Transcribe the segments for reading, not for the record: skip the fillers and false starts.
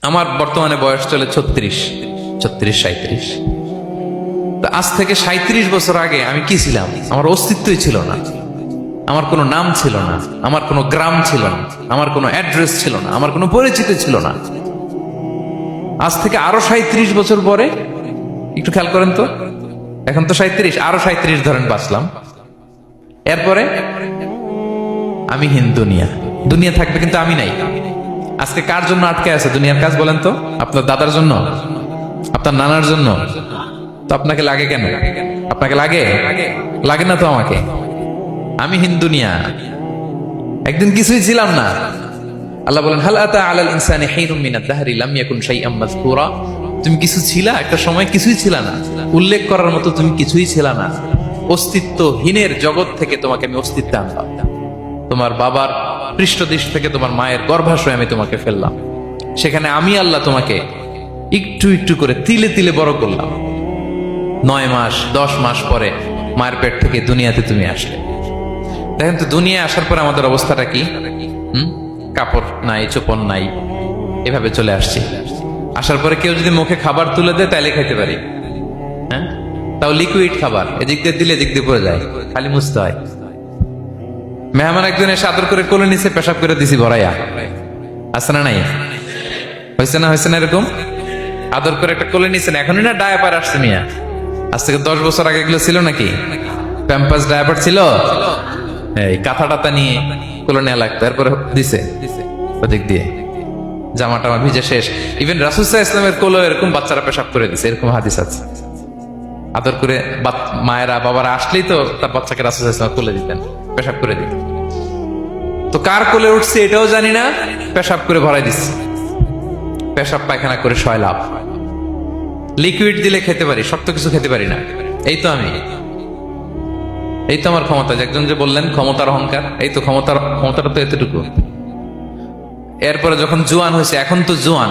আমার বর্তমানে বয়স চলে 36, 37। আজ থেকে 37 বছর আগে আমি কি ছিলাম? আমার অস্তিত্বই ছিল না, আমার কোনো নাম ছিল না, আমার কোনো গ্রাম ছিল না, আমার কোনো অ্যাড্রেস ছিল না, আমার কোনো পরিচিতি ছিল না। আজ থেকে আরো 37 বছর পরে একটু খেয়াল করেন তো, এখন তো 37, আরো 37 ধরেন বাঁচলাম। এরপরে আমি দুনিয়া দুনিয়া থাকবে, কিন্তু আমি নাই। আজকে কার জন্য আটকে আছে দুনিয়ার কাজ বলেন তো? আপনার দাদার জন্য, আপনার নানার জন্য। তো আপনাকে লাগে কেন? আপনাকে লাগে? লাগে না তো আমাকে। আমি দুনিয়া, একদিন কিছুই ছিলাম না। আল্লাহ বলেন, হাল আতা আলাল ইনসানি হিনুম মিনাদ দাহরি লাম ইয়াকুন শাইআম মাযকুরা। তুমি কিছু ছিলা, একটা সময় কিছুই ছিলা না, উল্লেখ করার মতো তুমি কিছুই ছিলা না। অস্তিত্বহীনের জগৎ থেকে তোমাকে আমি অস্তিত্ব আনলাম। তোমার বাবার পৃষ্ঠদেশ থেকে তোমার মায়ের গর্ভাশয়ে আমি তোমাকে ফেললাম। সেখানে আমি আল্লাহ তোমাকে একটু একটু করে তিলে তিলে বড় করলাম। 9 মাস 10 মাস পরে মায়ের পেট থেকে দুনিয়াতে তুমি আসলে। দেখেন তো, দুনিয়ায় আসার পরে আমাদের অবস্থাটা কি? কাপড় নাই, চোপড় নাই, এভাবে চলে আসছি। আসার পরে কেউ যদি মুখে খাবার তুলে দেয় তাইলে খাইতে পারি, হ্যাঁ, তাও লিকুইড খাবার। এদিক দিয়ে দিলে এদিক দিয়ে পড়ে যায়, খালি মুছতে হয়। মেহমান একজন এসে আদর করে কোলে নিচে পেশাব করে দিছি ভরাইয়া, আছে না নাই? হয়েছে না, হয়েছে না? এরকম আদর করে একটা কোলে নিছেন, এখনই না ডায়াপার আসছে মিয়া। আজ থেকে 10 বছর আগে এগুলো ছিল নাকি? প্যাম্পাস ডায়াপার ছিল, এই কাঁথা টাতা নিয়ে কোলে নেওয়া লাগতো। এরপরে দিছে ওদিক দিয়ে, জামা টামা ভিজে শেষ। ইভেন রাসূল সাল্লাল্লাহু আলাইহি ওয়াসাল্লামের কোলে এরকম বাচ্চারা পেশাব করে দিছে, এরকম হাদিস আছে। আদর করে মায়েরা বাবারা আসলেই তো তার বাচ্চাকে রাসূল সাল্লাল্লাহু আলাইহি ওয়াসাল্লাম কোলে দিতেন, পেশাব করে দিতেন। তো কার কোলে উঠছে এটাও জানি না, পেশাব করে ভরাই দিচ্ছে। পেশাব পায়খানা করে শয়লাভ। লিকুইড দিলে খেতে পারি, শক্ত কিছু খেতে পারি না। এই তো আমি, এই তো আমার ক্ষমতা। একজন যে বললেন ক্ষমতার অহংকার, এই তো ক্ষমতাটা তো এতটুকু। এরপরে যখন জোয়ান হয়েছে, এখন তো জোয়ান,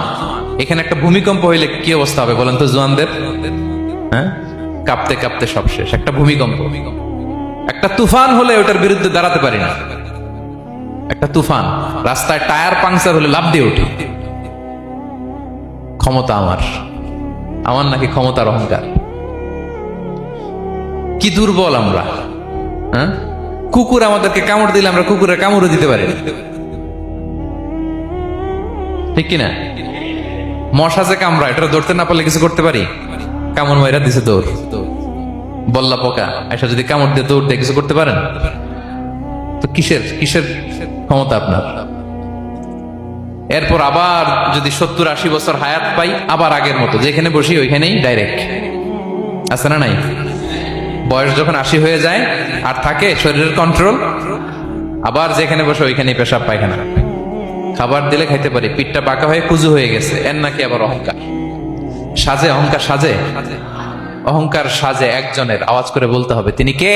এখানে একটা ভূমিকম্প হইলে কি অবস্থা হবে বলেন তো জোয়ানদের? হ্যাঁ, কাঁপতে কাঁপতে সব শেষ। একটা ভূমিকম্প, একটা তুফান হলে ওটার বিরুদ্ধে দাঁড়াতে পারি না। একটা তুফান, রাস্তায় টায়ার পাংচার হলে লাফ দিয়ে উঠি। ক্ষমতা আমার, আমার নাকি ক্ষমতার অহংকার। কি দুর্বল আমরা, হ্যাঁ? কুকুর আমাদেরকে কামড় দিলে আমরা কুকুরের কামড়ও দিতে পারি না, ঠিক কিনা? মশা যে কামড়া, এটা ধরতে না পারলে কিছু করতে পারি? কামড় মাইরা দিছে দৌড়। বল্লা পোকা আয়সা যদি কামড় দিয়ে দৌড় দিয়ে কিছু করতে পারেন? তো কিসের কিসের ক্ষমতা আপনার? এরপর আবার যদি 70-80 বছর হায়াত পাই, আবার আগের মতো যেখানে বসি ওইখানেই ডাইরেক্ট, আছে না নাই? বয়স যখন 80 হয়ে যায় আর থাকে শরীরের কন্ট্রোল, আবার যেখানে বসে ওইখানেই পেশাব পায়খানা। খাবার দিলে খাইতে পারি, পিঠটা বাঁকা হয়ে কুজু হয়ে গেছে, এর নাকি আবার অহংকার। সাজে অহংকার, সাজে অহংকার, সাজে একজনের। আওয়াজ করে বলতে হবে, তিনি কে?